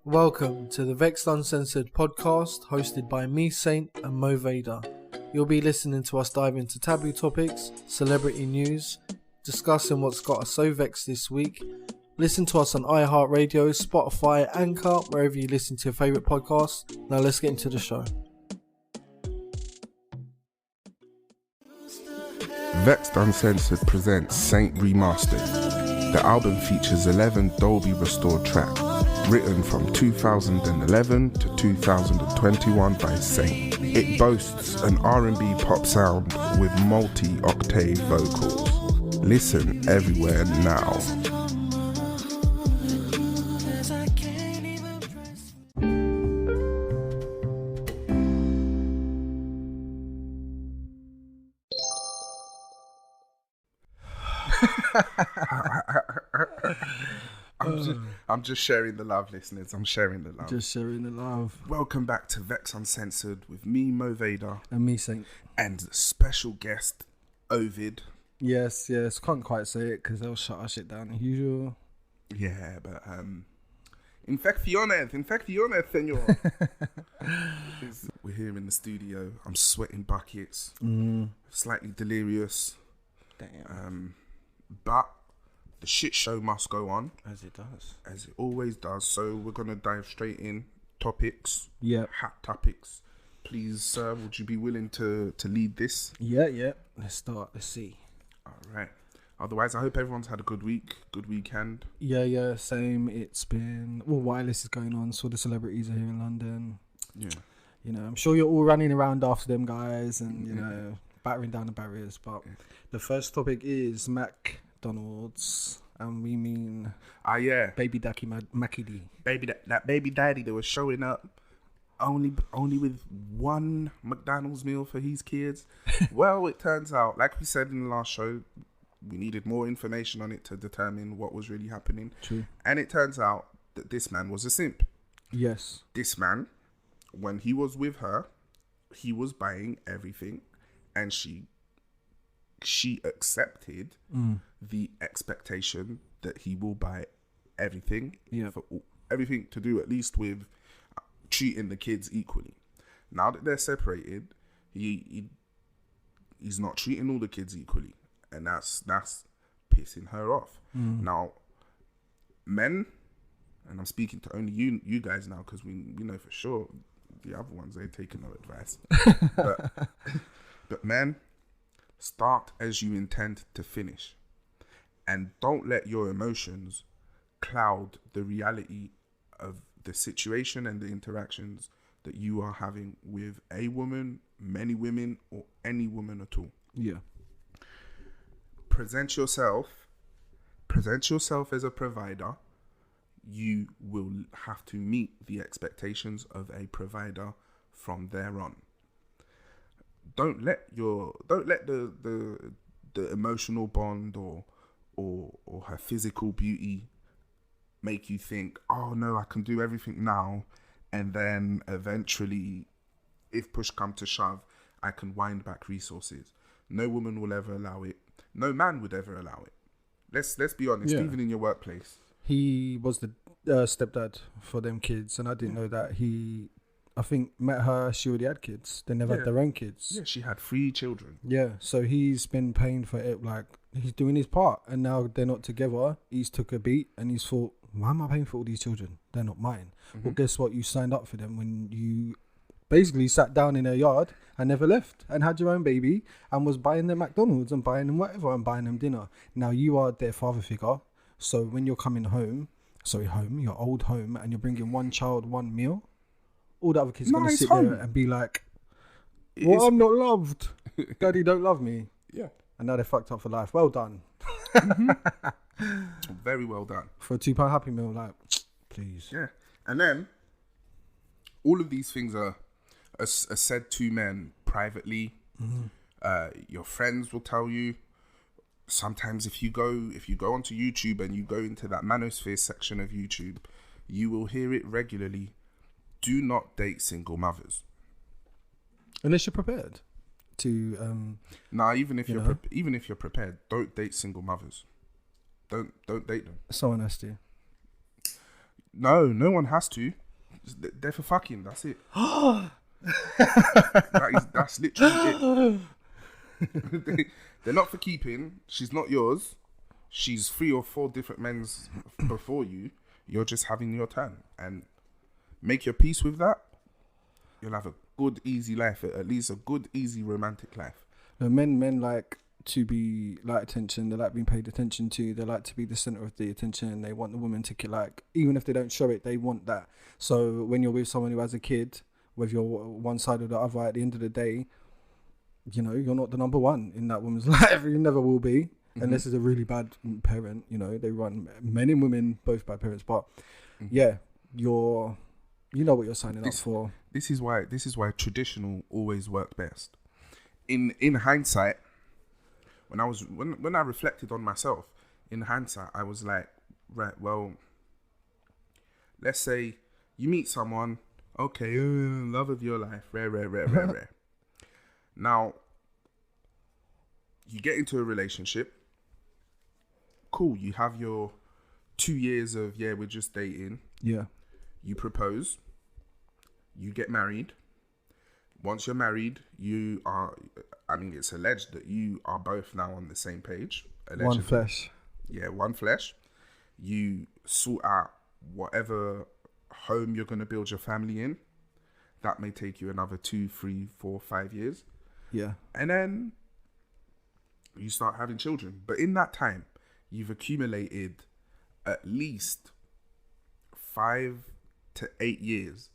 Welcome to the Vexxed Uncensored podcast, hosted by me, Saint, and Mo Vader. You'll be listening to us dive into taboo topics, celebrity news, discussing what's got us so vexed this week. Listen to us on iHeartRadio, Spotify, Anchor, wherever you listen to your favourite podcasts. Now let's get into the show. Vexxed Uncensored presents Saint Remastered. The album features 11 Dolby restored tracks, written from 2011 to 2021 by Saint. It boasts an R&B pop sound with multi-octave vocals. Listen everywhere now. I'm just sharing the love, listeners. I'm sharing the love. Just sharing the love. Welcome back to Vexxed Uncensored with me, Mo Vader. And me, Saint. And special guest, Ovid. Yes. Can't quite say it because they'll shut our shit down as usual. Yeah, but infecciones, senor. We're here in the studio. I'm sweating buckets. Slightly delirious. Damn. But the shit show must go on. As it does. As it always does. So we're going to dive straight in. Topics. Yeah. Hot topics. Please, sir, would you be willing to lead this? Yeah. Let's start. Let's see. All right. Otherwise, I hope everyone's had a good week, good weekend. Yeah, same. It's been... Well, wireless is going on. So the celebrities are here in London. Yeah. You know, I'm sure you're all running around after them guys and, you know, battering down the barriers. But the first topic is McDonald's. And we mean... yeah. Baby Ducky Mackie D. That baby daddy that was showing up only with one McDonald's meal for his kids. Well, it turns out, like we said in the last show, we needed more information on it to determine what was really happening. True. And it turns out that this man was a simp. Yes. This man, when he was with her, he was buying everything, and she accepted the expectation that he will buy everything. Yeah. For everything to do at least with treating the kids equally. Now that they're separated, he's not treating all the kids equally, and that's pissing her off. Now, men, and I'm speaking to only you guys now because we know for sure the other ones ain't taking no advice. but men, start as you intend to finish, and don't let your emotions cloud the reality of the situation and the interactions that you are having with a woman, many women, or any woman at all. Yeah. Present yourself as a provider. You will have to meet the expectations of a provider from there on. Don't let the emotional bond or her physical beauty make you think, oh no, I can do everything now, and then eventually, if push come to shove, I can wind back resources. No woman will ever allow it. No man would ever allow it. Let's be honest. Yeah. Even in your workplace, he was the stepdad for them kids, and I didn't know that. I think met her, she already had kids. They never had their own kids. Yeah, she had 3 children. Yeah, so he's been paying for it, like, he's doing his part, and now they're not together. He's took a beat, and he's thought, why am I paying for all these children? They're not mine. Well, guess what? You signed up for them when you basically sat down in their yard and never left and had your own baby and was buying them McDonald's and buying them whatever and buying them dinner. Now you are their father figure. So when you're coming your old home, and you're bringing one child, one meal, all the other kids are going to sit there and be like, well, I'm not loved. Daddy don't love me. Yeah. And now they're fucked up for life. Well done. Very well done. For a £2 Happy Meal, like, please. Yeah. And then, all of these things are said to men privately. Your friends will tell you. Sometimes if you go onto YouTube and you go into that manosphere section of YouTube, you will hear it regularly. Do not date single mothers. Unless you're prepared to... even if you're prepared, don't date single mothers. Don't date them. So nasty. No one has to. They're for fucking. That's it. That's literally it. They're not for keeping. She's not yours. She's 3 or 4 different men's before you. You're just having your turn, and make your peace with that. You'll have a good, easy life. At least a good, easy, romantic life. No, men like to be like attention. They like being paid attention to. They like to be the center of the attention. They want the woman to like, even if they don't show it, they want that. So when you're with someone who has a kid, whether you're one side or the other, at the end of the day, you know, you're not the number one in that woman's life. You never will be, unless it's a really bad parent. You know, they run, men and women, both bad parents. But yeah, you know what you're signing up for. This is why traditional always worked best. In hindsight, when I reflected on myself, in hindsight, I was like, right, well, let's say you meet someone, okay, love of your life, rare. Now, you get into a relationship. Cool, you have your 2 years of, we're just dating. Yeah. You propose. You get married. Once you're married, it's alleged that you are both now on the same page. Allegedly. One flesh. Yeah, one flesh. You sort out whatever home you're going to build your family in. That may take you another 2, 3, 4, 5 years. Yeah. And then you start having children. But in that time, you've accumulated at least 5 to 8 years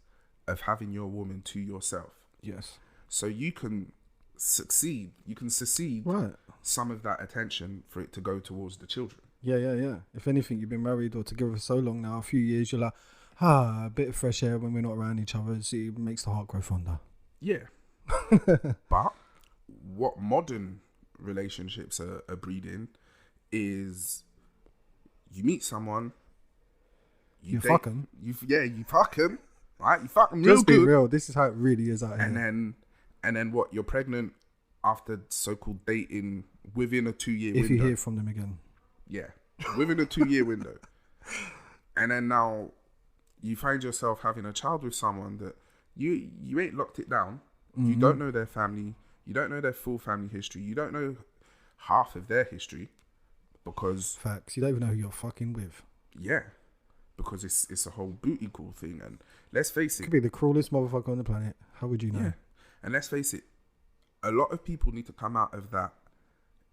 of having your woman to yourself. Yes. So you can succeed. You can secede some of that attention for it to go towards the children. Yeah. If anything, you've been married or together for so long now, a few years, you're like, a bit of fresh air when we're not around each other. See, it makes the heart grow fonder. Yeah. But what modern relationships are breeding is you meet someone, you fuck them. You fuck them. Right? You fuck them real good. Just be real. This is how it really is out here. And then what? You're pregnant after so-called dating within a 2-year window. If you hear from them again. Yeah. Within a 2-year window. And then now you find yourself having a child with someone that you ain't locked it down. You don't know their family. You don't know their full family history. You don't know half of their history because... Facts. You don't even know who you're fucking with. Yeah. Because it's a whole booty call thing. And let's face it... Could be the cruelest motherfucker on the planet. How would you know? Yeah. And let's face it, a lot of people need to come out of that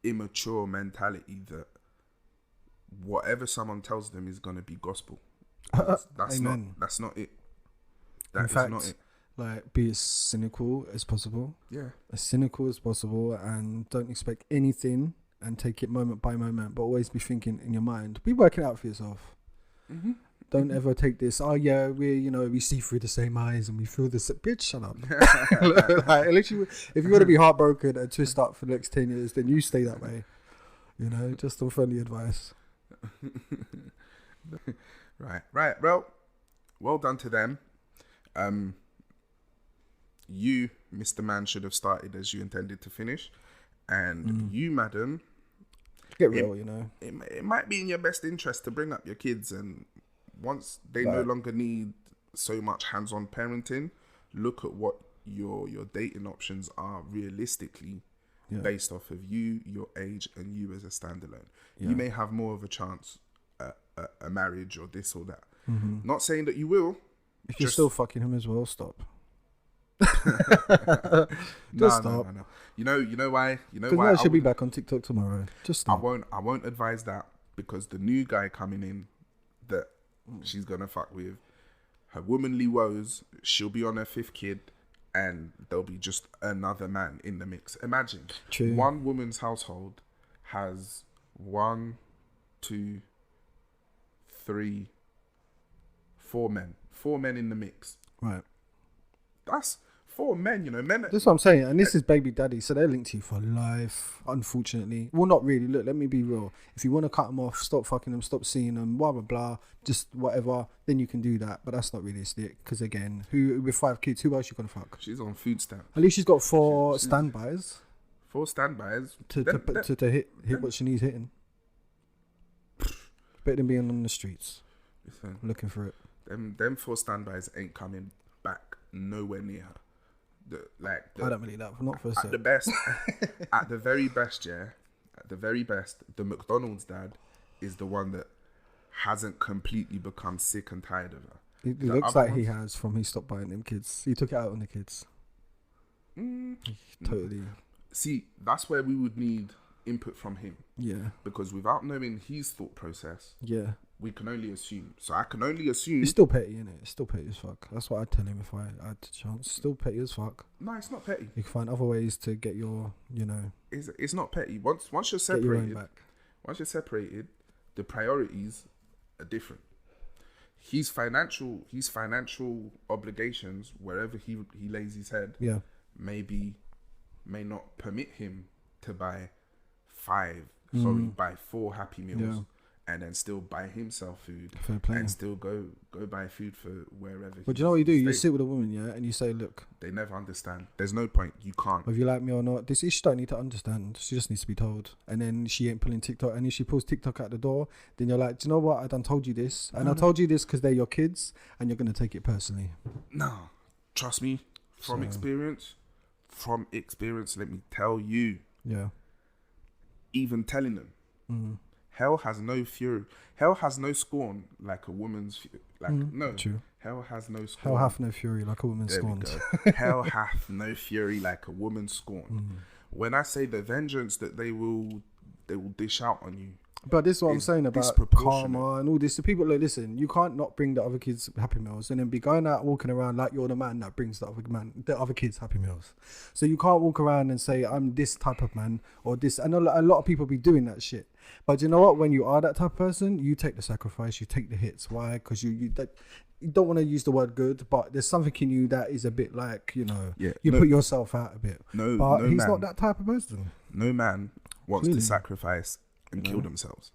immature mentality that whatever someone tells them is going to be gospel. That's not it. That is not it. Like, be as cynical as possible. Yeah. As cynical as possible, and don't expect anything, and take it moment by moment, but always be thinking in your mind. Be working out for yourself. Don't ever take this, we see through the same eyes and we feel the same. Bitch, shut up. Like, literally, if you want to be heartbroken and twist up for the next 10 years, then you stay that way. You know, just some friendly advice. Right. Well done to them. You, Mr. Man, should have started as you intended to finish. And you, madam... Get real, you know. It might be in your best interest to bring up your kids, and once they no longer need so much hands-on parenting, look at what your dating options are realistically based off of you, your age, and you as a standalone. You may have more of a chance at a marriage or this or that. Not saying that you will. If you're still fucking him as well, stop. Stop. No. You know why? Because I should be back on TikTok tomorrow. Just stop. I won't advise that, because the new guy coming in that she's gonna fuck with, her womanly woes, she'll be on her 5th kid, and there'll be just another man in the mix. Imagine. True. One woman's household has 1, 2, 3, 4 men. 4 men in the mix. Right. That's 4 men, you know. Men. That's what I'm saying. And this is baby daddy, so they're linked to you for life, unfortunately. Well, not really. Look, let me be real. If you want to cut them off, stop fucking them, stop seeing them, blah, blah, blah, just whatever, then you can do that. But that's not realistic. Because again, with 5 kids, who else you going to fuck? She's on food stamp. At least she's got 4 standbys. 4 standbys. To hit what she needs hitting. Better than being on the streets. Listen, looking for it. them four standbys ain't coming back nowhere near her. I don't believe that. Not for a at sec. the best, at the very best, at the very best, the McDonald's dad is the one that hasn't completely become sick and tired of her. It looks like he has from he stopped buying them kids. He took it out on the kids. Totally. See, that's where we would need input from him. Yeah. Because without knowing his thought process, yeah, we can only assume. So I can only assume. It's still petty, innit? It's still petty as fuck. That's what I'd tell him if I had the chance. Still petty as fuck. No, it's not petty. You can find other ways to get your, It's not petty. Once you're get your own separated, back. once you're separated, the priorities are different. His financial obligations, wherever he lays his head, Yeah. may not permit him to buy buy 4 Happy Meals, Yeah. and then still buy himself food, Fair play. and still go buy food for wherever. But you know what you do? You stays. sit with a woman, yeah, and you say, look, They never understand. There's no point. You can't. whether you like me or not, this issue don't need to understand. She just needs to be told. And then she ain't pulling TikTok. And if she pulls TikTok out the door, then you're like, do you know what? I done told you this. And I told you this because they're your kids, and you're going to take it personally. No, trust me. From experience, let me tell you. Yeah. Even telling them, hell has no fury. Hell has no scorn like a woman's. No. True. Hell has no scorn. Hell hath no fury like a woman There we scorned. go. Hell hath no fury like a woman scorned. When I say the vengeance that they will dish out on you. But this is what I'm saying about disproportionate. karma and all this. The people like, listen, you can't not bring the other kids Happy Meals and then be going out walking around like you're the man that brings the other kids Happy Meals. So you can't walk around and say I'm this type of man or this. I know a lot of people be doing that shit. But you know what? When you are that type of person, you take the sacrifice, you take the hits. Why? Because you don't want to use the word good, but there's something in you that is a bit like, you put yourself out a bit. But he's not that type of person. No man wants to sacrifice and kill themselves.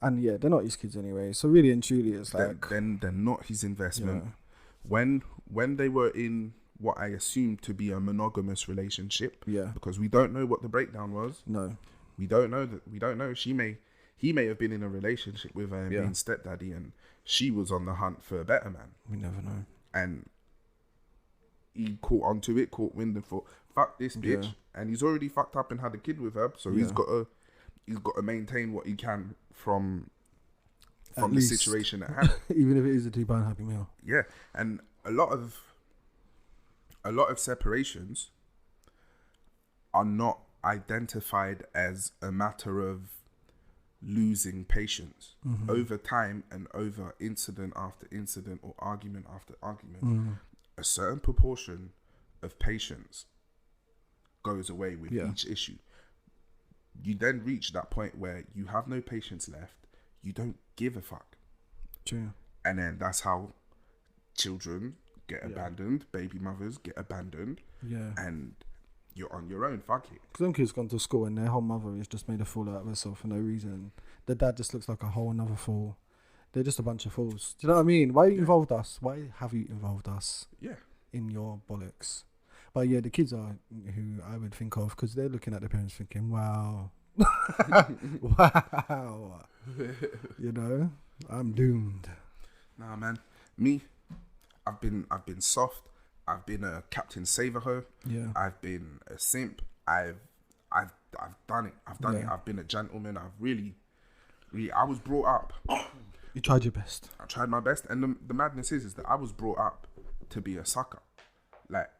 And yeah, they're not his kids anyway. So really and truly, it's like then they're not his investment. Yeah. When they were in what I assumed to be a monogamous relationship, because we don't know what the breakdown was. No, we don't know that. We don't know. He may have been in a relationship with her and being stepdaddy, and she was on the hunt for a better man. We never know. And he caught onto it, caught wind, and thought, "Fuck this bitch," and he's already fucked up and had a kid with her. So he's got to maintain what he can from the situation at hand. Even if it is a £2 Happy Meal. Yeah. And a lot of separations are not identified as a matter of losing patience. Over time and over incident after incident or argument after argument, a certain proportion of patience goes away with each issue. You then reach that point where you have no patience left. You don't give a fuck. True. And then that's how children get abandoned, baby mothers get abandoned. Yeah. And you're on your own, fuck it. Because them kids gone to school and their whole mother is just made a fool out of herself for no reason. The dad just looks like a whole another fool. They're just a bunch of fools. Do you know what I mean? Why you involved us? Why have you involved us? Yeah. In your bollocks. But yeah, the kids are who I would think of because they're looking at their parents thinking, wow. Wow. You know, I'm doomed. Nah, man. Me, I've been soft. I've been a Captain Save-A-Ho. Yeah. I've been a simp. I've done it. I've done it. I've been a gentleman. I've really, I was brought up. You tried your best. I tried my best. And the madness is that I was brought up to be a sucker. Like,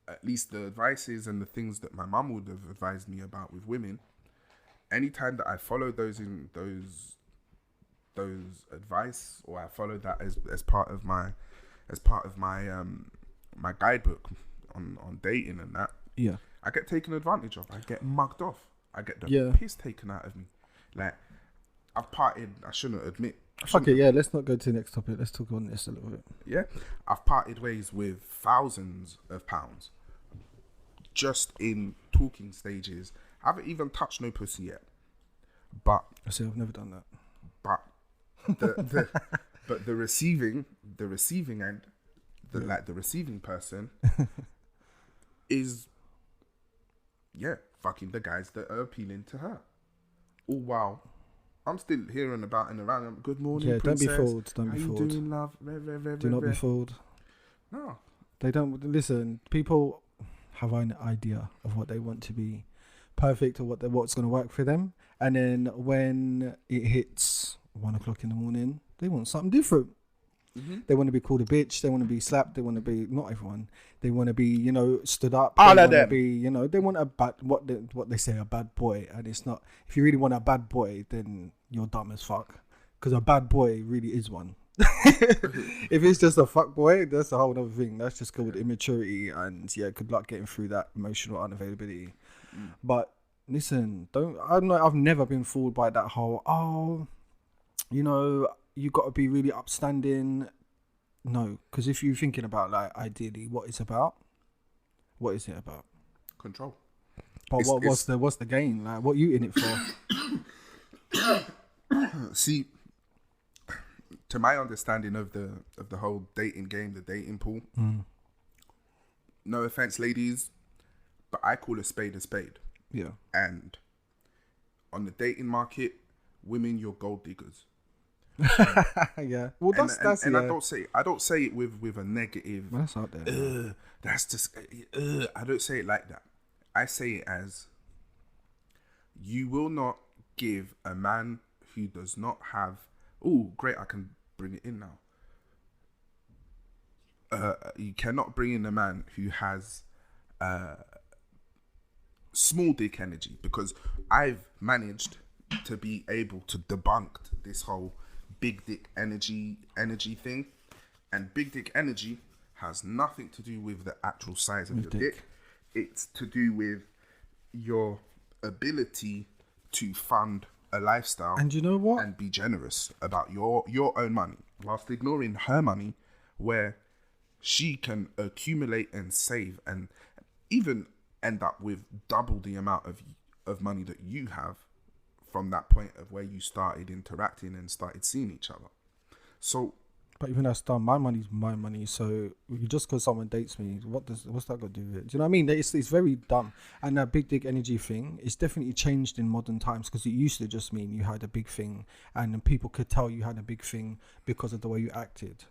at least the advices and the things that my mum would have advised me about with women, anytime that I followed those advice, or I followed that as part of my my guidebook on dating and that, I get taken advantage of. I get mugged off. I get the piss taken out of me. Like, I've parted. I shouldn't admit. Okay, yeah, let's not go to the next topic. Let's talk on this a little bit. Yeah, I've parted ways with thousands of pounds just in talking stages. I haven't even touched no pussy yet. But I see, I've never done that. But but the receiving end, the receiving person is fucking the guys that are appealing to her. All while I'm still hearing about and around. Good morning, Yeah, princess. don't be fooled. Don't How be you fooled. doing, love? Do not be fooled. No. They don't listen. People have an idea of what they want to be perfect or what's going to work for them, and then when it hits 1 o'clock in the morning, they want something different. Mm-hmm. They want to be called a bitch. They want to be slapped. They want to be, not everyone. They want to be, stood up. All they of want to them. be, they want a bad, what they say, a bad boy. And it's not, if you really want a bad boy, then you're dumb as fuck. Because a bad boy really is one. If it's just a fuck boy, that's a whole other thing. That's just called immaturity. And yeah, good luck getting through that emotional unavailability. But listen, I've never been fooled by that whole, you got to be really upstanding. No, because if you're thinking about, like, ideally what it's about, what is it about? Control. But what's the gain? Like, what you in it for? See, to my understanding of the whole dating game, the dating pool, no offense, ladies, but I call a spade a spade. Yeah. And on the dating market, women, you're gold diggers. Yeah. Well, that's and yeah. I don't say it with a negative. Well, that's out there. That's just. I don't say it like that. I say it as, you will not give a man who does not have. Oh, great! I can bring it in now. You cannot bring in a man who has small dick energy, because I've managed to be able to debunk this whole big dick energy thing, and big dick energy has nothing to do with the actual size of your dick. It's to do with your ability to fund a lifestyle, And you know what? and be generous about your own money, whilst ignoring her money, where she can accumulate and save and even end up with double the amount of money that you have from that point of where you started interacting and started seeing each other. So, But even that's done. My money's my money. So just because someone dates me, what's that got to do with it? Do you know what I mean? It's very dumb. And that big dick energy thing is definitely changed in modern times, because it used to just mean you had a big thing, and then people could tell you had a big thing because of the way you acted.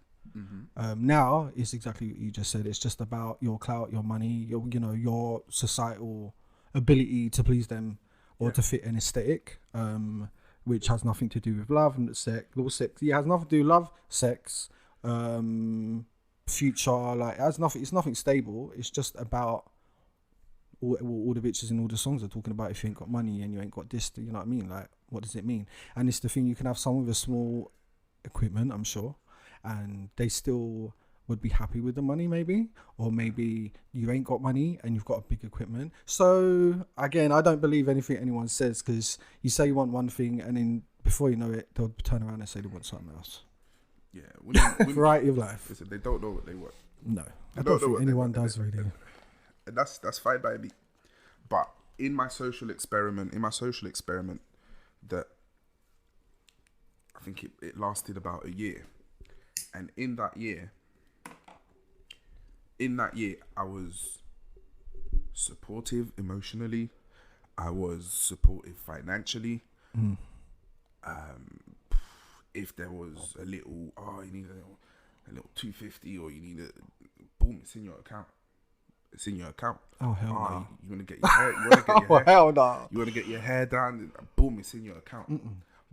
Now it's exactly what you just said. It's just about your clout, your money, your societal ability to please them or to fit an aesthetic, which has nothing to do with love and sex. It has nothing to do with love, sex, future. Like, it has nothing. It's nothing stable. It's just about all the bitches in all the songs are talking about. If you ain't got money and you ain't got this, you know what I mean? Like, what does it mean? And it's the thing, you can have someone with a small equipment, I'm sure, and they still would be happy with the money, maybe, or maybe you ain't got money and you've got a big equipment. So again, I don't believe anything anyone says, because you say you want one thing and then before you know it, they'll turn around and say they want something else. yeah, Variety of life. listen, they don't know what they want. No, I don't don't know think what they anyone want, does really. And that's fine by me. But in my social experiment, that I think it lasted about a year, and in that year, I was supportive emotionally, I was supportive financially. If there was a little, you need a little 250, or you need boom, it's in your account. It's in your account. Oh hell no! You want to get your hair? You want to get your hair? Hell no! You want to get your hair done? Boom, it's in your account.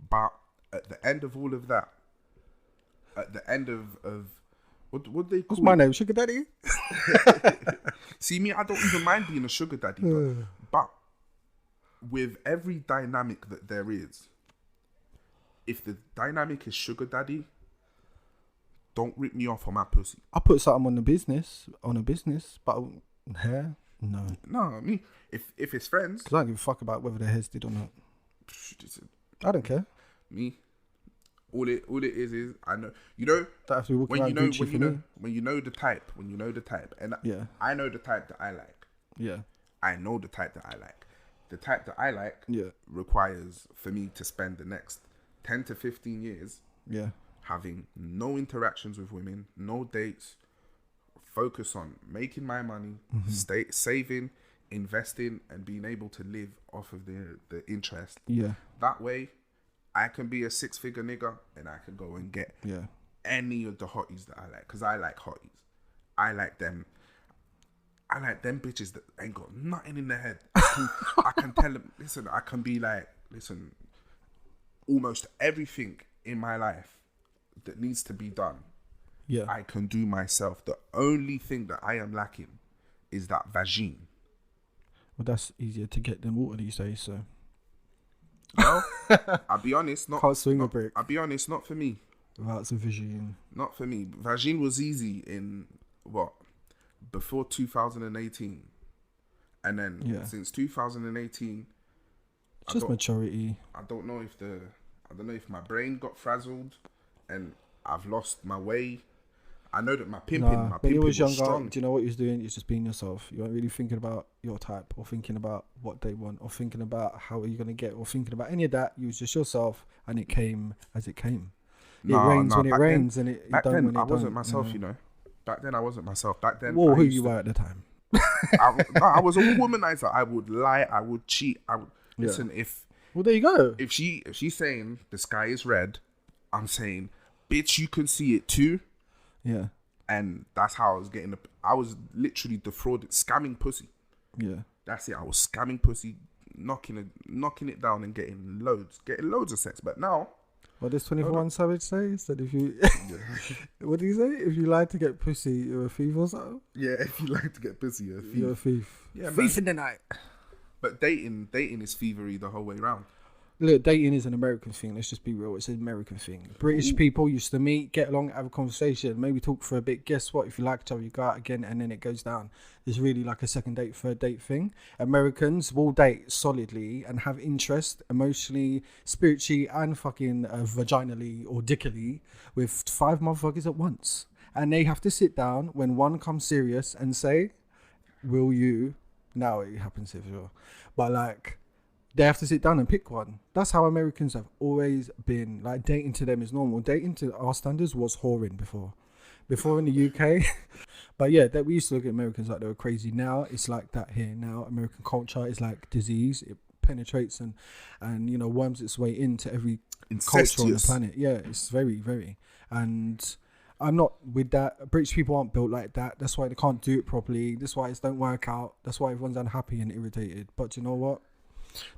But at the end of all of that, at the end of what they call What's my name? Sugar Daddy? See, me, I don't even mind being a sugar daddy, but with every dynamic that there is, if the dynamic is sugar daddy, don't rip me off on my pussy. I put something on a business, but hair, no. No, me, if it's friends, Because I don't give a fuck about whether their hair's did or not. I don't care. me, all it is I know, Don't have to be walking around Gucci for me. when you know the type, and Yeah. I know the type that I like. Yeah. I know the type that I like. The type that I like Yeah. requires for me to spend the next 10 to 15 years Yeah. having no interactions with women, no dates, focus on making my money, stay saving, investing, and being able to live off of the interest. Yeah. That way, I can be a 6-figure nigga and I can go and get any of the hotties that I like, because I like hotties. I like them bitches that ain't got nothing in their head. I can tell them, listen, I can be like, listen, almost everything in my life that needs to be done, I can do myself. The only thing that I am lacking is that vagine. Well, that's easier to get than water these days, so. Well, I'll be honest, can't swing a brick. I'll be honest, not for me. Without some vagine. Not for me. Vagine was easy in before 2018, and then since 2018, just maturity. I don't know if my brain got frazzled, and I've lost my way. I know that my pimping when you was younger, strong. do you know what you was doing? You're just being yourself. You weren't really thinking about your type, or thinking about what they want, or thinking about how are you gonna get, or thinking about any of that. You was just yourself, and it came as it came. It rains when it rains, and it don't when it don't. I wasn't myself, you know. Back then, I wasn't myself. Back then, who you were at the time? I was a womanizer. I would lie. I would cheat. I would listen. Well, there you go. If she's saying the sky is red, I'm saying, bitch, you can see it too. Yeah. And that's how I was getting. I was literally defrauded, scamming pussy. Yeah. That's it. I was scamming pussy, knocking it down, and getting loads of sex. But now. What does 21 Savage say? He said if you... What did he say? If you like to get pussy, you're a thief or something? Yeah, if you like to get pussy, you're a thief. You're a thief. Yeah, thief in the night. But dating is thievery the whole way around. Look, dating is an American thing. Let's just be real. It's an American thing. British people used to meet, get along, have a conversation, maybe talk for a bit. Guess what? If you like each other, you go out again, and then it goes down. It's really like a second date, third date thing. Americans will date solidly and have interest emotionally, spiritually, and fucking vaginally or dickily with 5 motherfuckers at once. And they have to sit down when one comes serious and say, will you? Now it happens here for sure. But like... they have to sit down and pick one. That's how Americans have always been. Like, dating to them is normal. Dating to our standards was whoring before in the UK. But yeah, that we used to look at Americans like they were crazy. Now it's like that here. Now American culture is like disease. It penetrates and you know, worms its way into every culture on the planet. Yeah, it's very, very. And I'm not with that. British people aren't built like that. That's why they can't do it properly. That's why it don't work out. That's why everyone's unhappy and irritated. But you know what?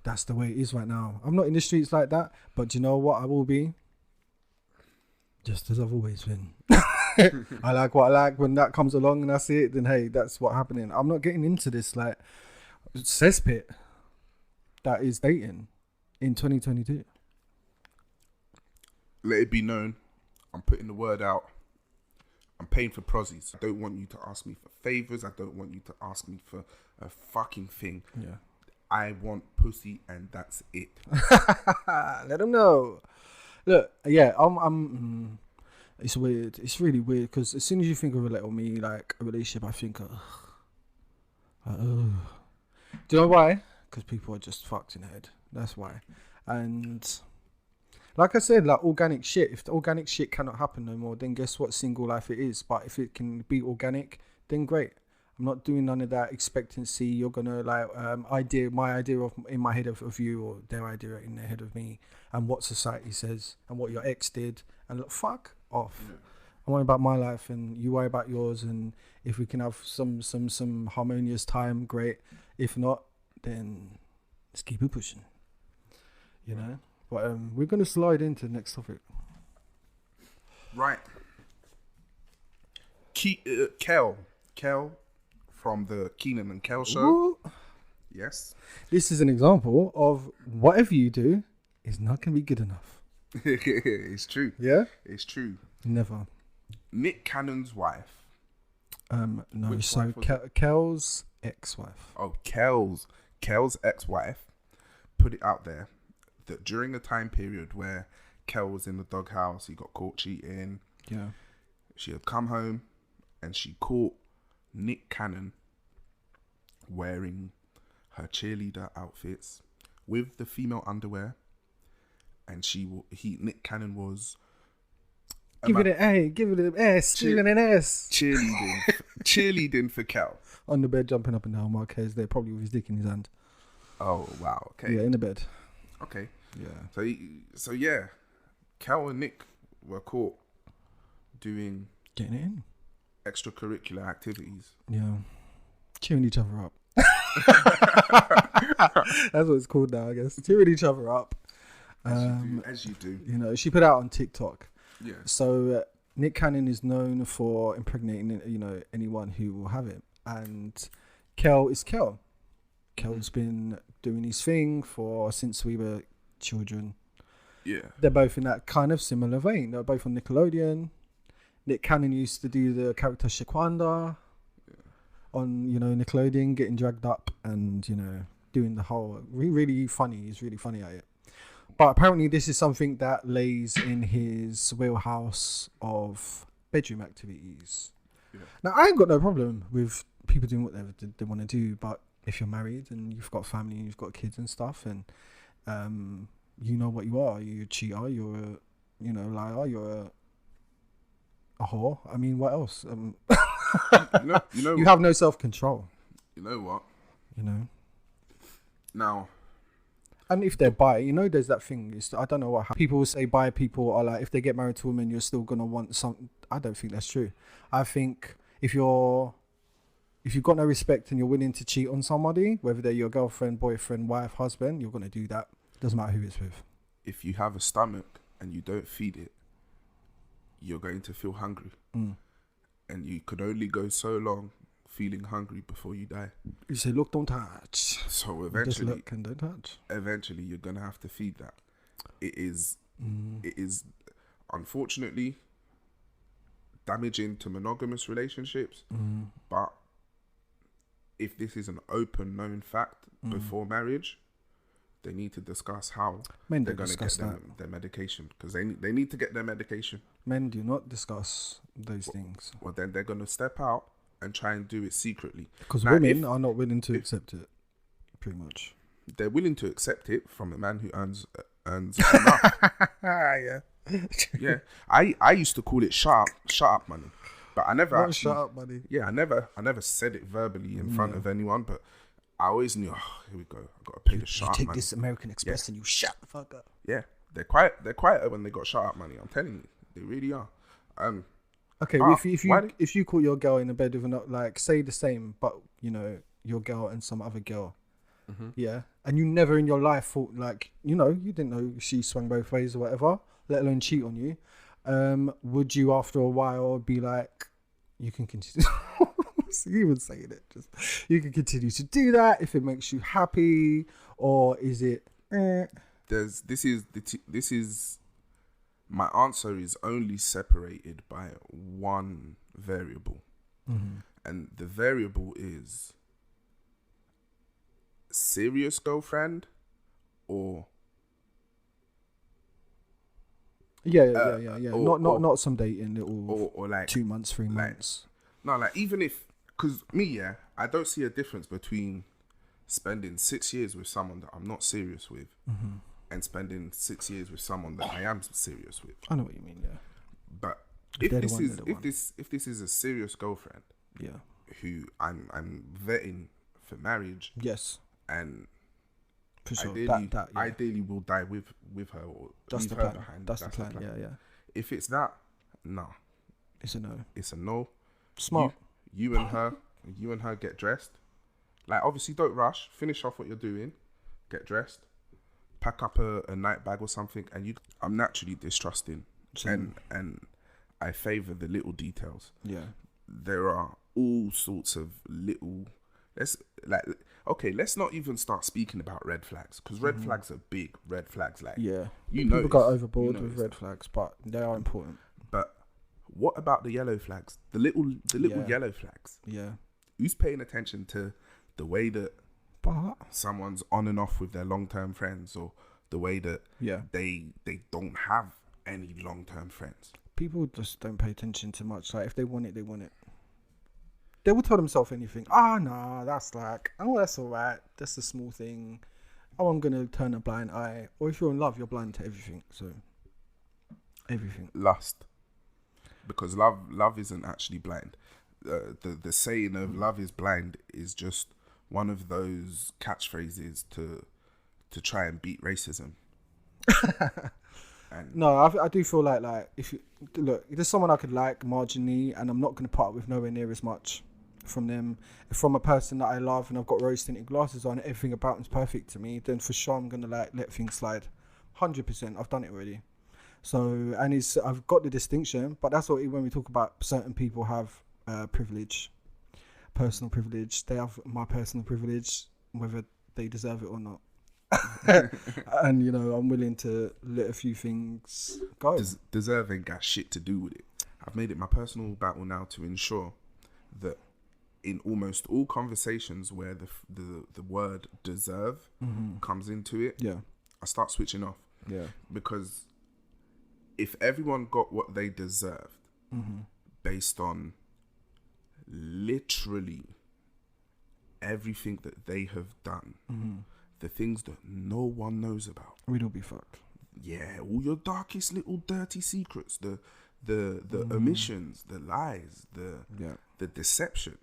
That's the way it is right now. I'm not in the streets like that, but you know what? I will be just as I've always been. I like what I like. When that comes along and I see it, then hey, that's what's happening. I'm not getting into this like cesspit that is dating in 2022. Let it be known, I'm putting the word out. I'm paying for prozzies. I don't want you to ask me for favors. I don't want you to ask me for a fucking thing. Yeah. I want pussy and that's it. Let them know. Look, yeah, it's weird. It's really weird because as soon as you think of a little me, like a relationship, I think, do you know why? Because people are just fucked in the head. That's why. And like I said, like organic shit. If the organic shit cannot happen no more, then guess what? Single life it is. But if it can be organic, then great. I'm not doing none of that expectancy. You're gonna like my idea of in my head of you, or their idea in their head of me, and what society says, and what your ex did, and look, fuck off. Yeah. I worry about my life, and you worry about yours, and if we can have some harmonious time, great. If not, then let's keep it pushing. You know. But we're gonna slide into the next topic. Right. Kel. From the Keenan and Kel show. Ooh. Yes. This is an example of whatever you do is not going to be good enough. It's true. Yeah? It's true. Never. Nick Cannon's wife. No, Which so Kel's ex-wife. Oh, Kel's ex-wife put it out there that during the time period where Kel was in the doghouse, he got caught cheating. Yeah. She had come home and she caught Nick Cannon wearing her cheerleader outfits with the female underwear, and Nick Cannon was give it an A, give it an S, give it an S. Cheerleading for Kel on the bed, jumping up and down. Marquez there, probably with his dick in his hand. Oh wow, okay. Yeah, in the bed. Okay. Yeah. So yeah, Kel and Nick were caught doing Getting it in. extracurricular activities. Yeah. Cheering each other up. That's what it's called now, I guess. Cheering each other up. As you do. You know, she put out on TikTok. Yeah. So Nick Cannon is known for impregnating, you know, anyone who will have it. And Kel is Kel. Kel's been doing his thing since we were children. Yeah. They're both in that kind of similar vein. They're both on Nickelodeon. Nick Cannon used to do the character Shaquanda on, you know, Nickelodeon, getting dragged up and, you know, doing the whole really funny. He's really funny at it. But apparently this is something that lays in his wheelhouse of bedroom activities. Yeah. Now, I ain't got no problem with people doing whatever they want to do, but if you're married and you've got family and you've got kids and stuff, and you know what you are, you're a cheater, you're a, you know, liar, you're a whore. I mean, what else? You have no self-control. You know what? You know. Now. And if they're bi, you know, there's that thing. I don't know what people will say. Bi people are like, if they get married to a woman, you're still gonna want some. I don't think that's true. I think if you've got no respect and you're willing to cheat on somebody, whether they're your girlfriend, boyfriend, wife, husband, you're gonna do that. Doesn't matter who it's with. If you have a stomach and you don't feed it, you're going to feel hungry, and you could only go so long feeling hungry before you die. You say, look, don't touch. So eventually, just look and don't touch. Eventually, you're gonna have to feed that. It is unfortunately damaging to monogamous relationships. But if this is an open, known fact before marriage, they need to discuss how they're going to get their medication, because they need to get their medication. Men do not discuss those things. Well, then they're going to step out and try and do it secretly. Because women are not willing to accept it, pretty much. They're willing to accept it from a man who earns enough. Yeah. Yeah. I used to call it shut up money. But I never Not shut up money. Yeah, I never said it verbally in front of anyone, but I always knew, here we go. I've got to pay the shut up money. You take this American Express and you shut the fuck up. Yeah. They're quieter when they got shut up money. I'm telling you. They really are. Okay, if you caught your girl in a bed with like, say the same, but you know, your girl and some other girl, yeah, and you never in your life thought, like, you know, you didn't know she swung both ways or whatever, let alone cheat on you, would you after a while be like, you can continue? You would say it, just you can continue to do that if it makes you happy, or is it? This is. My answer is only separated by one variable. And the variable is serious girlfriend or... Yeah. Not some dating little or like 2 months, 3 months. No, like even if... Because me, I don't see a difference between spending 6 years with someone that I'm not serious with and spending 6 years with someone that I am serious with. I know what you mean, yeah. But if this is a serious girlfriend, yeah, who I'm vetting for marriage, yes, and for sure, ideally will die with her or that's leave the her plan. behind. That's the plan. Yeah. If it's that, no, it's a no. It's a no. Smart. You and her get dressed. Like, obviously, don't rush. Finish off what you're doing. Get dressed. Pack up a night bag or something. And I'm naturally distrusting, and I favor the little details. Yeah. There are all sorts of little. Let's not even start speaking about red flags, because red flags are big. Red flags, like, people got overboard with red flags, but they are important. But what about the yellow flags? The little yellow flags. Yeah. Who's paying attention to the way that someone's on and off with their long-term friends, or the way that they don't have any long-term friends? People just don't pay attention to much. Like, if they want it, they want it. They will tell themselves anything. That's all right. That's a small thing. I'm going to turn a blind eye. Or if you're in love, you're blind to everything. So, everything. Lust. Because love isn't actually blind. The saying of love is blind is just one of those catchphrases to try and beat racism. And No, I do feel like if you look, if there's someone I could like marginally, and I'm not going to put up with nowhere near as much from them, from a person that I love, and I've got rose tinted glasses on, everything about them's perfect to me, then for sure I'm gonna like let things slide, 100%. I've done it already. So, and I've got the distinction, but that's what when we talk about certain people have privilege, personal privilege. They have my personal privilege, whether they deserve it or not. And you know, I'm willing to let a few things go. deserve ain't got shit to do with it. I've made it my personal battle now to ensure that in almost all conversations where the word deserve comes into it, Yeah. I start switching off. Yeah. Because if everyone got what they deserved based on literally everything that they have done, the things that no one knows about, We'd all be fucked. yeah, all your darkest little dirty secrets, the omissions, the lies, the deception,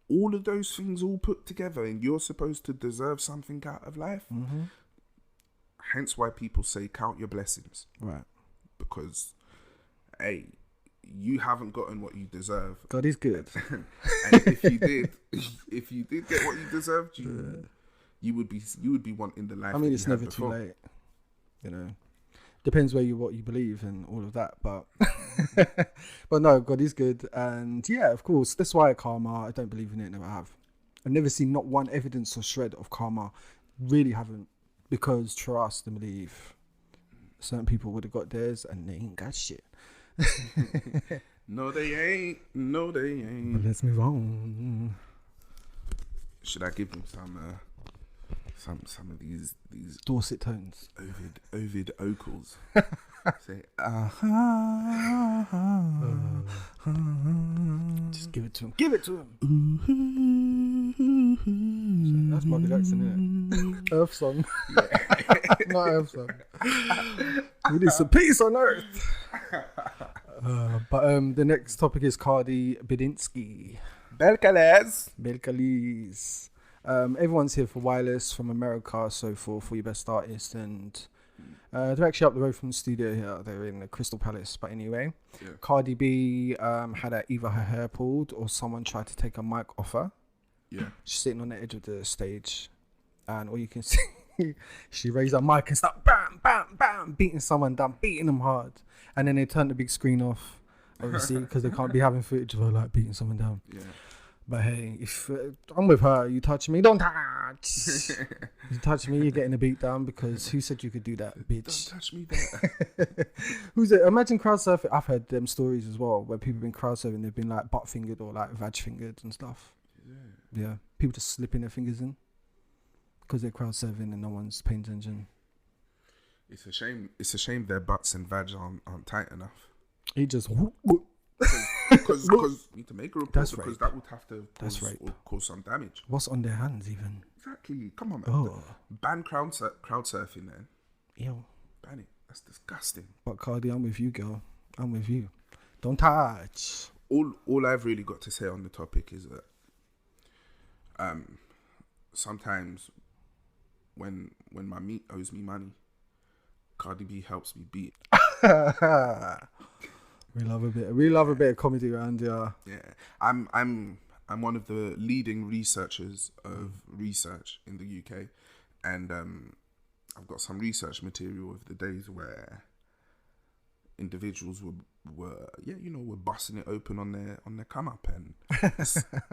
all of those things all put together, and you're supposed to deserve something out of life. Hence why people say count your blessings, Right. because hey, you haven't gotten what you deserve. God is good. And if you did get what you deserved, you would be wanting the life. I mean, that it's you had never too before. late. You know, depends what you believe and all of that, but but no, God is good, and yeah, of course, that's why karma. I don't believe in it. Never have. I've never seen not one evidence or shred of karma. Really haven't, because trust and believe. Certain people would have got theirs, and they ain't got shit. No, they ain't. No, they ain't. But let's move on. Should I give them some of these Dorset tones. Ovid Ocals? Say Just give it to him. Give it to him. That's Michael Jackson, isn't it? Earth song. Not Earth song. We need some peace on Earth. But the next topic is Cardi B. Belcalis. Everyone's here for Wireless from America, so for your best artist, and they're actually up the road from the studio here. They're in the Crystal Palace. But anyway, Cardi B had either her hair pulled or someone tried to take a mic off her. Yeah, She's sitting on the edge of the stage, and all you can see, she raised her mic and start bam, bam, bam, beating someone down, beating them hard, and then they turn the big screen off, obviously, because they can't be having footage of her like beating someone down. yeah. But hey, if I'm with her, you touch me, don't touch. You touch me, you're getting a beat down, because who said you could do that, bitch? Don't touch me there. Who's it? Imagine crowd surfing. I've heard them stories as well, where people have been crowd surfing, they've been like butt fingered or like vag fingered and stuff. Yeah, people just slipping their fingers in because they're crowd surfing and no one's paying attention. It's a shame. It's a shame their butts and vag aren't tight enough. He just Because you need to make a report, That's because rape. that would have to That's rape. cause some damage. What's on their hands even? Exactly. Come on, man. Oh, Ban crowd surfing, then. ew. Ban it. That's disgusting. But Cardi, I'm with you, girl. I'm with you. Don't touch. All I've really got to say on the topic is that sometimes when my meat owes me money, Cardi B helps me beat. We love a bit of comedy around here. Yeah, I'm one of the leading researchers of research in the UK, and I've got some research material of the days where individuals were busting it open on their come up, and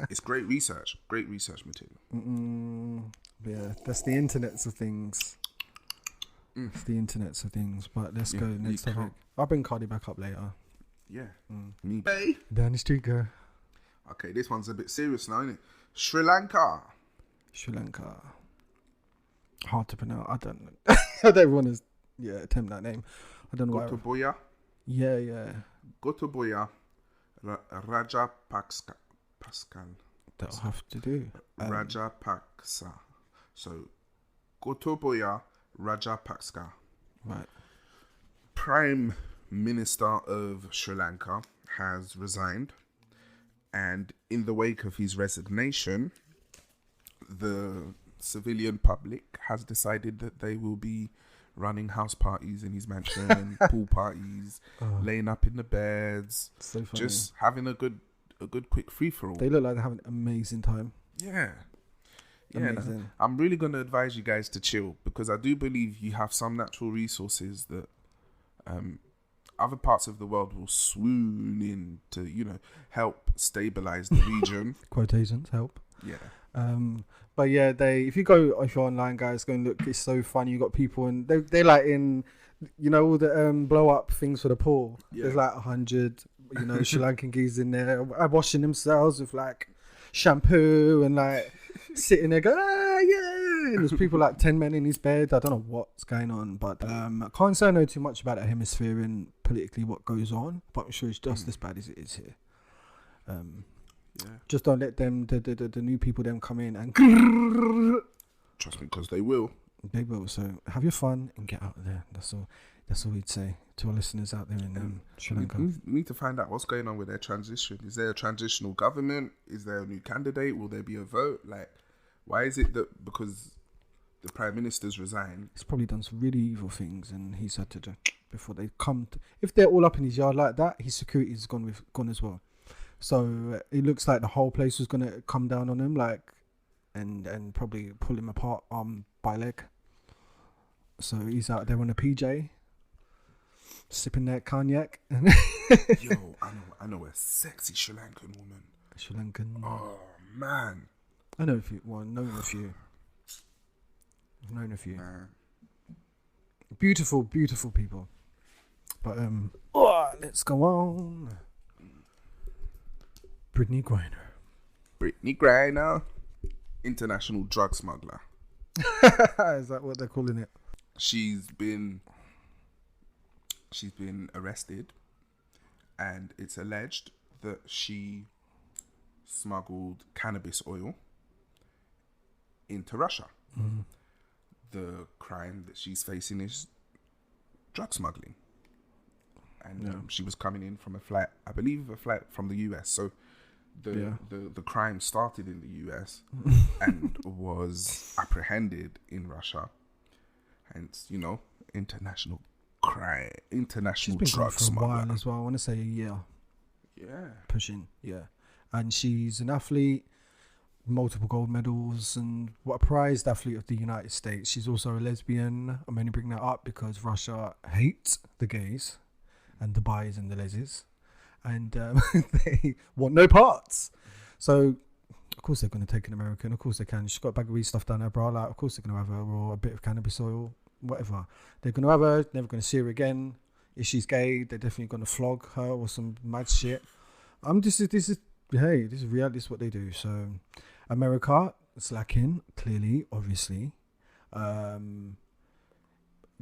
it's great research material. Yeah, that's the internets of things. It's the internets of things. But let's go next topic. I'll bring Cardi back up later. Yeah, me bae. Down the street, girl. Okay, this one's a bit serious now, isn't it? Sri Lanka. Hard to pronounce. I don't know. I don't want to attempt that name. I don't know why. Gotoboya. Yeah. Gotoboya Rajapaksa. That'll have to do. Rajapaksa. So, Gotoboya Rajapaksa. Right. Prime Minister of Sri Lanka has resigned, and in the wake of his resignation, the civilian public has decided that they will be running house parties in his mansion and pool parties, laying up in the beds, So funny. just having a good quick free for all. They look like they're having an amazing time. Yeah. Amazing. No, I'm really going to advise you guys to chill, because I do believe you have some natural resources that other parts of the world will swoon in to, help stabilize the region. Quotations help. Yeah. But yeah, if you're online, guys, go and look. It's so funny. You got people and they're like in, all the blow up things for the pool. Yeah. There's like 100, Sri Lankan geezers in there washing themselves with like shampoo and like sitting there going, yeah. And there's people like 10 men in his bed. I don't know what's going on, but I can't say I know too much about that hemisphere and politically what goes on, but I'm sure it's just as bad as it is here. Just don't let them, the new people, them come in and Trust me, because they will. They will. So have your fun and get out of there. That's all we'd say to our listeners out there in Sri Lanka. We need to find out what's going on with their transition. Is there a transitional government? Is there a new candidate? Will there be a vote? Like, why is it that because the Prime Minister's resigned? He's probably done some really evil things, and he's had to before they come. If they're all up in his yard like that, his security is gone as well. So it looks like the whole place was gonna come down on him, and probably pull him apart by leg. So he's out there on a PJ, sipping that cognac. Yo, I know a sexy Sri Lankan woman. Sri Lankan. Oh man. I know a few. Well, known a few. I've known a few. Man. Beautiful, beautiful people. But let's go on. Brittany Griner. Brittany Griner, international drug smuggler. Is that what they're calling it? She's been arrested, and it's alleged that she smuggled cannabis oil into Russia. Mm. The crime that she's facing is drug smuggling, and she was coming in from a flight from the US. So the crime started in the US and was apprehended in Russia, and international crime, international drug smuggler. She's been going for a while smuggler as well. I want to say a year. Yeah, pushing. Yeah, and she's an athlete, multiple gold medals, and a prized athlete of the United States. She's also a lesbian. I'm only bringing that up because Russia hates the gays and the bis and the leses, and they want no parts. So of course they're going to take an American. Of course they can. She's got a bag of weed stuff down her bra. Like, of course they're going to have her, or a bit of cannabis oil, whatever. They're going to have her. Never going to see her again. If she's gay, they're definitely going to flog her or some mad shit. This is reality. This is what they do. So America is lacking, clearly, obviously.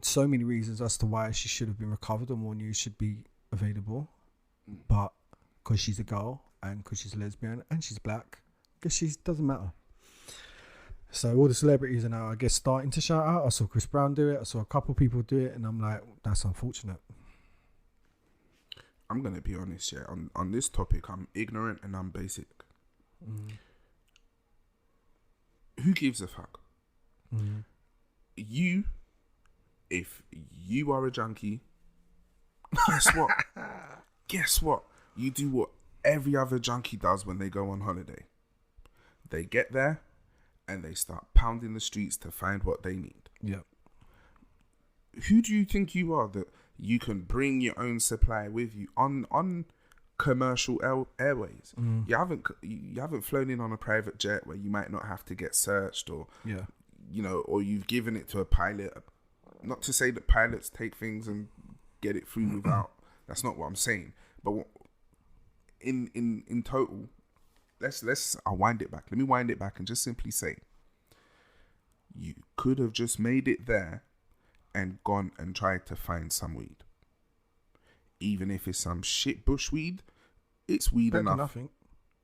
So many reasons as to why she should have been recovered and more news should be available. But because she's a girl and because she's a lesbian and she's black, I guess she doesn't matter. So all the celebrities are now, I guess, starting to shout out. I saw Chris Brown do it. I saw a couple people do it, and I'm like, that's unfortunate. I'm going to be honest, yeah. On this topic, I'm ignorant and I'm basic. Who gives a fuck? If you are a junkie, guess what? You do what every other junkie does when they go on holiday. They get there and they start pounding the streets to find what they need. Yeah. Who do you think you are that you can bring your own supply with you on commercial airways? You haven't flown in on a private jet where you might not have to get searched, or or you've given it to a pilot. Not to say that pilots take things and get it through without. That's not what I'm saying. But in total, I'll wind it back. Let me wind it back and just simply say, you could have just made it there and gone and tried to find some weed. Even if it's some shit bush weed, it's weed Better enough. Nothing.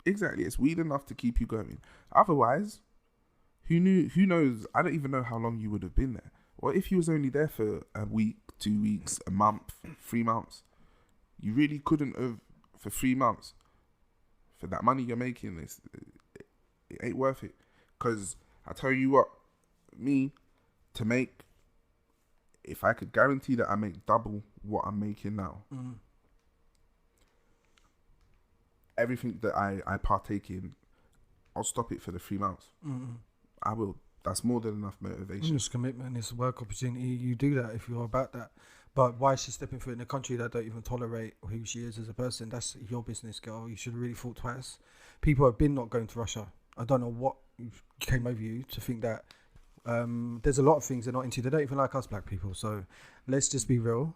Exactly, it's weed enough to keep you going. Otherwise, who knows? I don't even know how long you would have been there. What if you was only there for a week, 2 weeks, a month, 3 months? You really couldn't have, for 3 months, for that money you're making, it ain't worth it. Because I tell you what, to make if I could guarantee that I make double what I'm making now, everything that I partake in, I'll stop it for the 3 months. I will. That's more than enough motivation. It's commitment. It's a work opportunity. You do that if you're about that. But why is she stepping foot in a country that don't even tolerate who she is as a person? That's your business, girl. You should have really thought twice. People have been not going to Russia. I don't know what came over you to think that. There's a lot of things they're not into. They don't even like us black people. So let's just be real.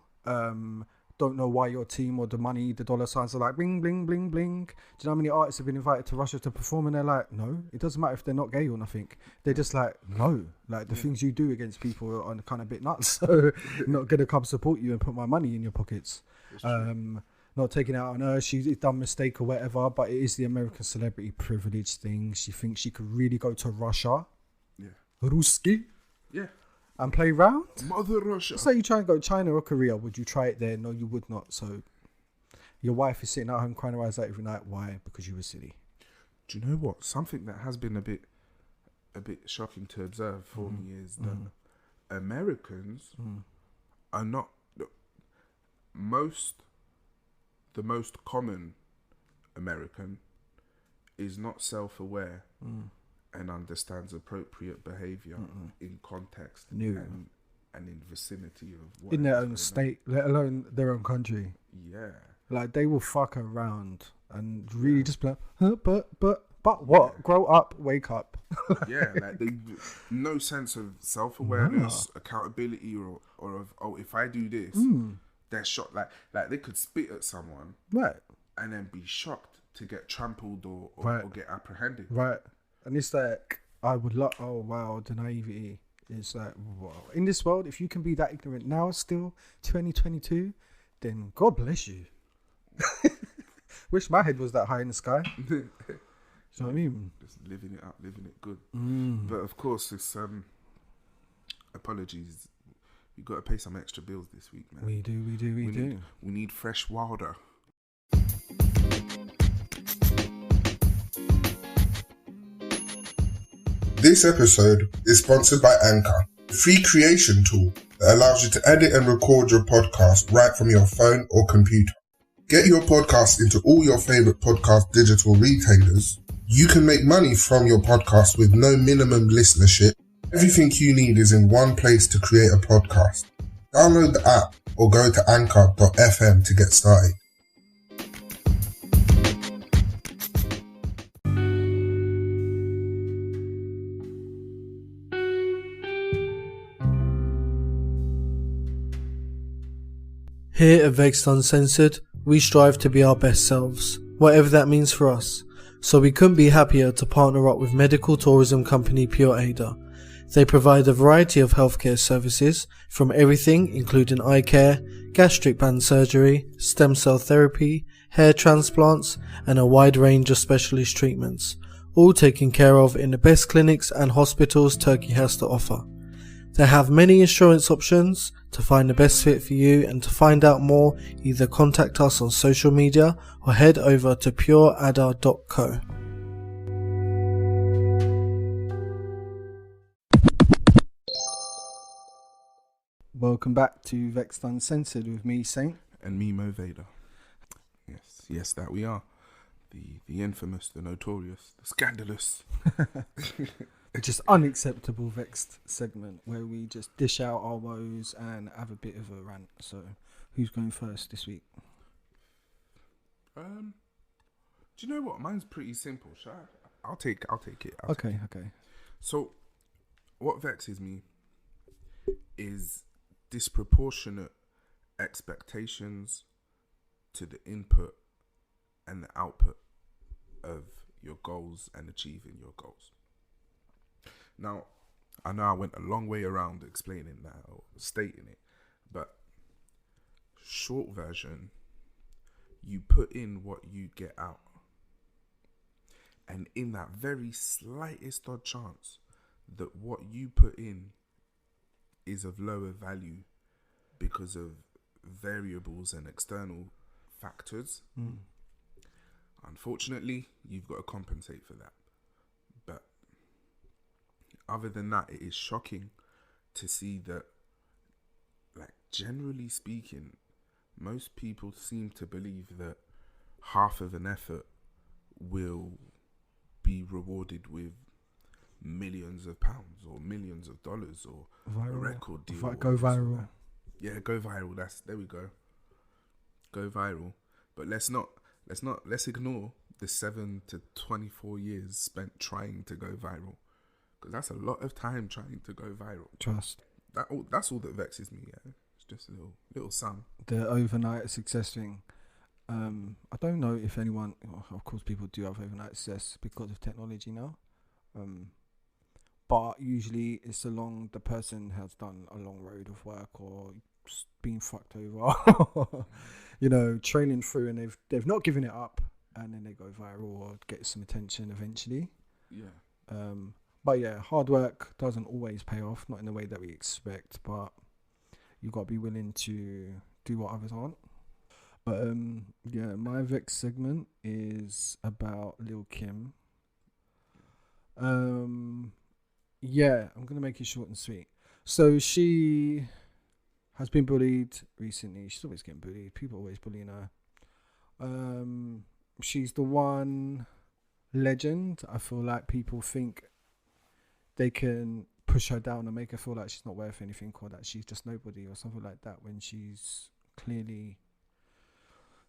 Don't know why your team or the money, the dollar signs are like bling, bling, bling, bling. Do you know how many artists have been invited to Russia to perform and they're like, no, it doesn't matter if they're not gay or nothing. They're just like, no. Like the things you do against people are kind of a bit nuts. So I'm not going to come support you and put my money in your pockets. Not taking it out on her. She's done a mistake or whatever, but it is the American celebrity privilege thing. She thinks she could really go to Russia. Yeah. Ruski. Yeah. And play round? Mother Russia. So you try and go to China or Korea, would you try it there? No, you would not. So your wife is sitting at home crying her eyes out every night. Why? Because you were silly. Do you know what? Something that has been a bit shocking to observe for me is that Americans are not the most common American is not self-aware and understands appropriate behaviour in context and in vicinity of what in their own state, let alone their own country. Yeah, like they will fuck around and really just be like, huh, but what? Yeah. Grow up, wake up. Yeah, like they no sense of self-awareness, accountability, or of if I do this, they're shocked. Like they could spit at someone, right, and then be shocked to get trampled or get apprehended, right. And it's like, I would love, oh wow, the naivety. It's like, wow. In this world, if you can be that ignorant now, still 2022, then God bless you. Wish my head was that high in the sky. You know what I mean? Just living it up, living it good. But of course, it's apologies. We got to pay some extra bills this week, man. We do. We need fresh water. This episode is sponsored by Anchor, a free creation tool that allows you to edit and record your podcast right from your phone or computer. Get your podcast into all your favorite podcast digital retailers. You can make money from your podcast with no minimum listenership. Everything you need is in one place to create a podcast. Download the app or go to anchor.fm to get started. Here at Vexxed Uncensored, we strive to be our best selves, whatever that means for us. So we couldn't be happier to partner up with medical tourism company Pure Ada. They provide a variety of healthcare services, from everything including eye care, gastric band surgery, stem cell therapy, hair transplants, and a wide range of specialist treatments, all taken care of in the best clinics and hospitals Turkey has to offer. They have many insurance options to find the best fit for you, and to find out more, either contact us on social media or head over to pureada.co. Welcome back to Vexxed Uncensored with me, Saint. And me, Mo Vader. Yes, that we are. The infamous, the notorious, the scandalous. Just unacceptable Vexxed segment where we just dish out our woes and have a bit of a rant. So, who's going first this week? Do you know what? Mine's pretty simple. I'll take it. Okay. So, what vexes me is disproportionate expectations to the input and the output of your goals and achieving your goals. Now, I know I went a long way around explaining that or stating it, but short version, you put in what you get out. And in that very slightest odd chance that what you put in is of lower value because of variables and external factors, unfortunately, you've got to compensate for that. But other than that, it is shocking to see that like generally speaking, most people seem to believe that half of an effort will be rewarded with millions of pounds or millions of dollars or Viral. a record deal. Go viral. Yeah, go viral. There we go. Go viral. But let's ignore the 7 to 24 years spent trying to go viral, because that's a lot of time trying to go viral. Trust. That's all that vexes me. Yeah, it's just a little sum. The overnight success thing. I don't know if anyone. Of course, people do have overnight success because of technology now. But usually it's the person has done a long road of work or been fucked over, trailing through, and they've not given it up, and then they go viral or get some attention eventually. Yeah. But yeah, hard work doesn't always pay off, not in the way that we expect, but you got to be willing to do what others aren't. But yeah, my Vex segment is about Lil Kim. Yeah, I'm gonna make it short and sweet. So she has been bullied recently. She's always getting bullied. People always bullying her. She's the one legend. I feel like people think they can push her down and make her feel like she's not worth anything, or that she's just nobody or something like that, when she's clearly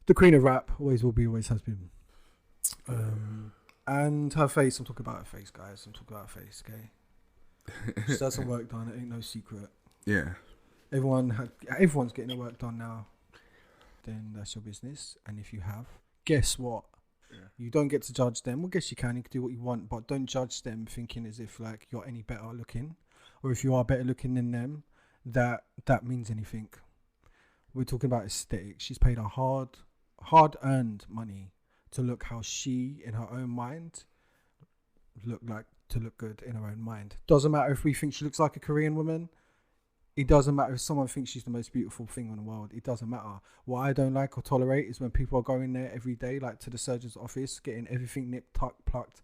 the queen of rap. Always will be, always has been. And her face, I'm talking about her face, guys. I'm talking about her face, okay? She has some work done. It ain't no secret. Yeah. Everyone's getting their work done now. Then that's your business. And if you have, guess what? Yeah. You don't get to judge them. Well, guess you can. You can do what you want, but don't judge them thinking as if like you're any better looking, or if you are better looking than them, that means anything. We're talking about aesthetics. She's paid her hard-earned money to look how she, in her own mind, look good in her own mind. Doesn't matter if we think she looks like a Korean woman. It doesn't matter if someone thinks she's the most beautiful thing in the world. It doesn't matter. What I don't like or tolerate is when people are going there every day, like to the surgeon's office, getting everything nipped, tucked, plucked,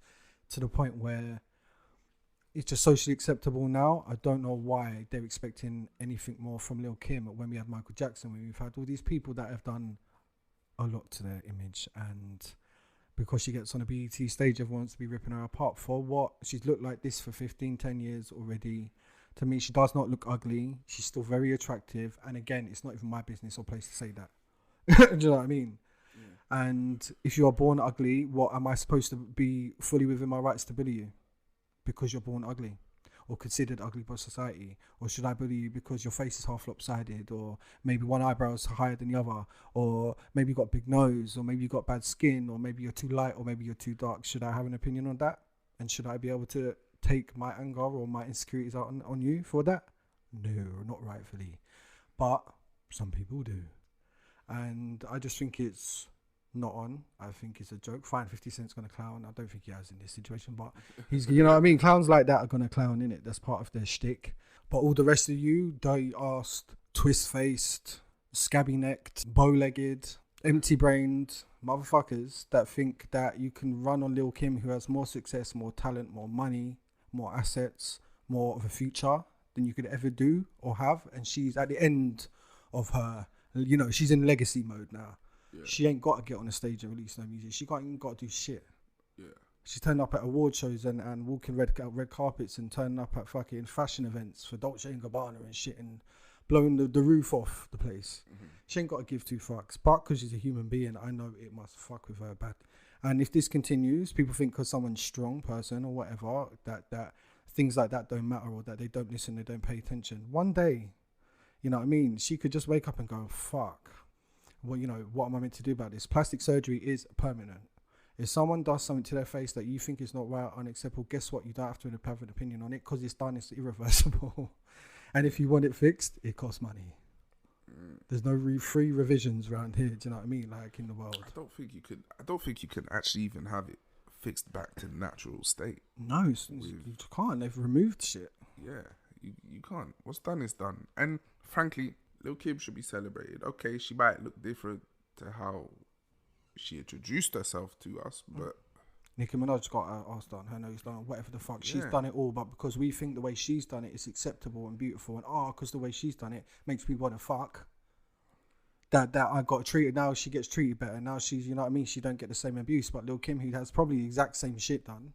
to the point where it's just socially acceptable now. I don't know why they're expecting anything more from Lil Kim when we had Michael Jackson, when we've had all these people that have done a lot to their image, and because she gets on a BET stage, everyone wants to be ripping her apart. For what? She's looked like this for 10 years already. To me, she does not look ugly. She's still very attractive. And again, it's not even my business or place to say that. Do you know what I mean? Yeah. And if you are born ugly, what am I supposed to be fully within my rights to bully you? Because you're born ugly or considered ugly by society? Or should I bully you because your face is half lopsided, or maybe one eyebrow is higher than the other, or maybe you got a big nose, or maybe you got bad skin, or maybe you're too light, or maybe you're too dark? Should I have an opinion on that? And should I be able to take my anger or my insecurities out on you for that? No, not rightfully. But some people do. And I just think it's not on. I think it's a joke. Fine, 50 Cent's gonna clown. I don't think he has in this situation, but he's, you know what I mean? Clowns like that are gonna clown, in it. That's part of their shtick. But all the rest of you, dirty-assed, twist-faced, scabby-necked, bow-legged, empty-brained motherfuckers that think that you can run on Lil Kim, who has more success, more talent, more money, more assets, more of a future than you could ever do or have, and she's at the end of her, she's in legacy mode now. Yeah. She ain't got to get on the stage and release no music. She ain't got to do shit. Yeah. She's turning up at award shows and walking red carpets and turning up at fucking fashion events for Dolce & Gabbana and shit, and blowing the roof off the place. Mm-hmm. She ain't got to give two fucks. But because she's a human being, I know it must fuck with her bad. And if this continues, people think because someone's strong person or whatever, that things like that don't matter, or that they don't listen, they don't pay attention. One day, you know what I mean? She could just wake up and go, fuck. Well, what am I meant to do about this? Plastic surgery is permanent. If someone does something to their face that you think is not right, unacceptable, guess what? You don't have to have an opinion on it, because it's done, it's irreversible. And if you want it fixed, it costs money. There's no free revisions around here. Do you know what I mean? Like in the world, I don't think you could actually even have it fixed back to the natural state. No, you can't. They've removed shit. Yeah, you can't. What's done is done. And frankly, Lil Kim should be celebrated. Okay, she might look different to how she introduced herself to us, but Nicki Minaj got her ass done, her nose done, whatever the fuck. She's Yeah. done it all, but because we think the way she's done it is acceptable and beautiful, and because the way she's done it makes me want to fuck. That I got treated, now she gets treated better. Now she's, you know what I mean? She don't get the same abuse. But Lil Kim, who has probably the exact same shit done,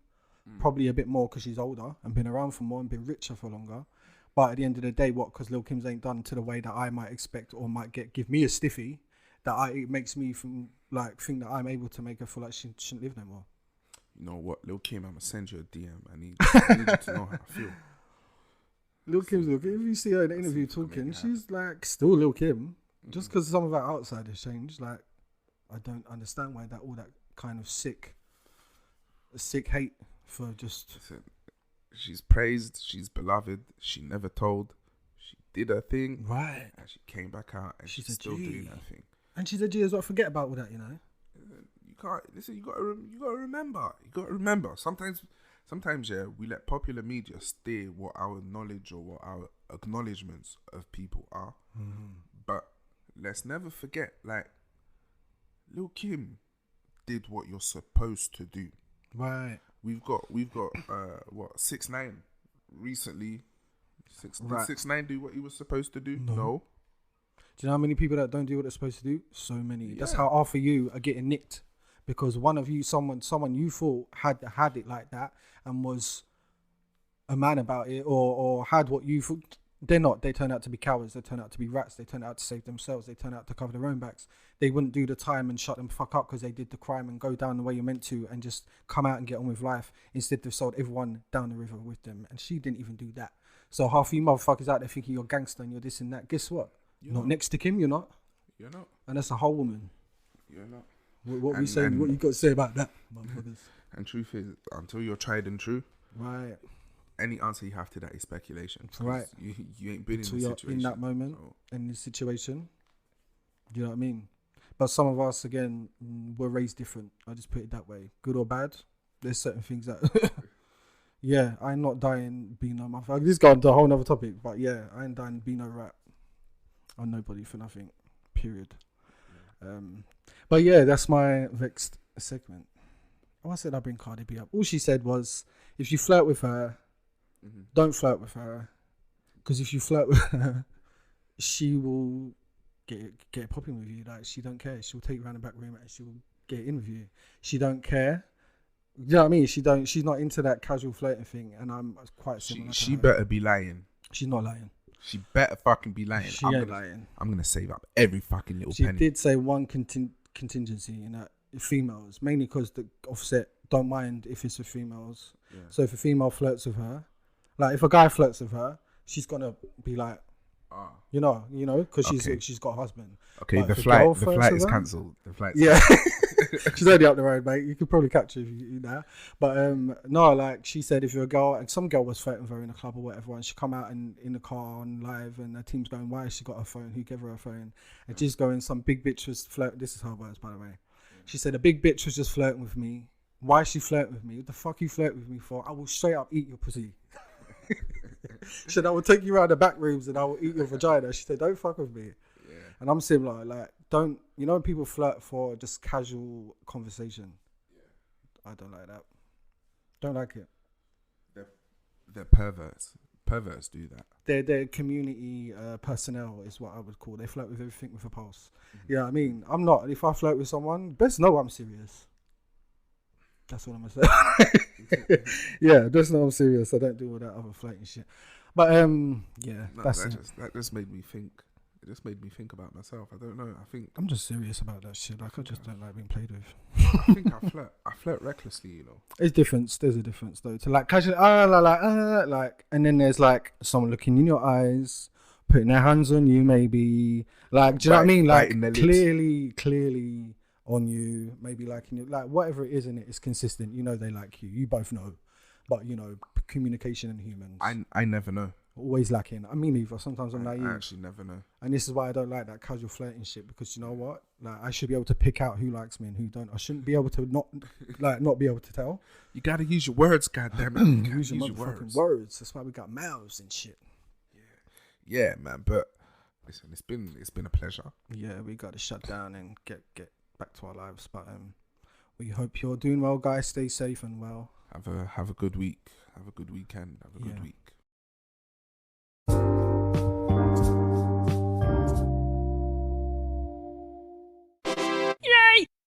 probably a bit more because she's older and been around for more and been richer for longer. But at the end of the day, because Lil Kim's ain't done to the way that I might expect or might give me a stiffy, it makes me think that I'm able to make her feel like she shouldn't live no more. You know what, Lil Kim, I'm gonna send you a DM. I need you to know how I feel. Lil Kim's Lil Kim. If you see her in the interview talking, she's like still Lil Kim. Just because some of our outsiders changed, like I don't understand why all that kind of sick hate for just. Listen, she's praised, she's beloved. She never told. She did her thing, Right. and she came back out, and She's she's a still G. doing her thing. And she's a G as well. Forget about all that, you know. You can't listen. You gotta remember. You gotta remember. Sometimes, yeah, we let popular media steer what our knowledge or what our acknowledgements of people are. But let's never forget, like, Lil Kim did what you're supposed to do. Right. We've got what 6ix9ine recently. Did 6ix9ine do what he was supposed to do? No. Do you know how many people that don't do what they're supposed to do? So many. Yeah. That's how half of you are getting nicked because one of you, someone you thought had it like that and was a man about it or had what you thought. They're not. They turn out to be cowards. They turn out to be rats. They turn out to save themselves. They turn out to cover their own backs. They wouldn't do the time and shut them fuck up because they did the crime and go down the way you're meant to and just come out and get on with life. Instead, they've sold everyone down the river with them. And she didn't even do that. So half of you motherfuckers out there thinking you're gangster and you're this and that. Guess what? You're not next to Kim. You're not. You're not. And that's a whole woman. You're not. What we saying? What you got to say about that, motherfuckers? And truth is, until you're tried and true, Right. any answer you have to that is speculation. 'Cause Right. You ain't been Until in the you're situation. in that moment, So, in this situation. Do you know what I mean? But some of us, again, were raised different. I just put it that way. Good or bad, there's certain things that... yeah, I'm not dying being no motherfucker. This got into a whole nother topic. But yeah, I ain't dying being no rat. On nobody for nothing. Period. But yeah, that's my Vexxed segment. Oh, I said I bring Cardi B up. All she said was, if you flirt with her, don't flirt with her. Because if you flirt with her, she will get it popping with you. Like, she don't care. She'll take you around the back room and she will get in with you. She don't care. You know what I mean? She's not into that casual flirting thing. And I'm quite similar. she better be lying. She's not lying. She better fucking be lying. She ain't lying. I'm gonna save up every fucking little She penny. did say one contingency in that females, mainly because the Offset don't mind if it's with females. Yeah. So if a female flirts with her, like if a guy flirts with her, she's gonna be like, you know, because she's got a husband. Okay, But the if a flight girl is flirts with her- cancelled. The flight's Yeah, she's only up the road, mate. You could probably catch her if you know. But no, like she said, if you're a girl, and some girl was flirting with her in a club or whatever, and she come out in the car on live, and the team's going, "Why has she got her phone? Who gave her phone?" And she's going, "Some big bitch was flirting." This is her words, by the way. She said, "A big bitch was just flirting with me. Why is she flirting with me? What the fuck you flirt with me for? I will straight up eat your pussy." She said, "I will take you around the back rooms and I will eat your vagina." She said, "Don't fuck with me." Yeah. And I'm similar. Like, don't, when people flirt for just casual conversation. Yeah. I don't like that. Don't like it. They're perverts. Perverts do that. They're community personnel is what I would call. They flirt with everything with a pulse. Yeah, I mean, I'm not. If I flirt with someone, best know I'm serious. That's what I'm gonna say. Yeah, just know I'm serious. I don't do all that other flirting shit. But yeah, No, that's that it. just made me think. It just made me think about myself. I don't know. I think I'm just serious about that shit. Like, I just don't like being played with. I think I flirt recklessly. You know. It's difference. There's a difference though. To like casually, like, and then there's like someone looking in your eyes, putting their hands on you, maybe. Like, do you know what I mean? Like, biting their lips. clearly on you, maybe liking you. Like, whatever it is in it, it's consistent. You know they like you. You both know. But, communication in humans. I never know. Always lacking. I mean, either. Sometimes I'm I naive. actually never know. And this is why I don't like that casual flirting shit, because you know what? Like, I should be able to pick out who likes me and who don't. I shouldn't be able to not be able to tell. You gotta use your words, goddammit. You Use gotta your motherfucking words. That's why we got mouths and shit. Yeah, man. But listen, it's been a pleasure. Yeah, we got to shut down and get back to our lives. But We hope you're doing well, guys. Stay safe and well. Have a good week. Have a good weekend. Have a good week.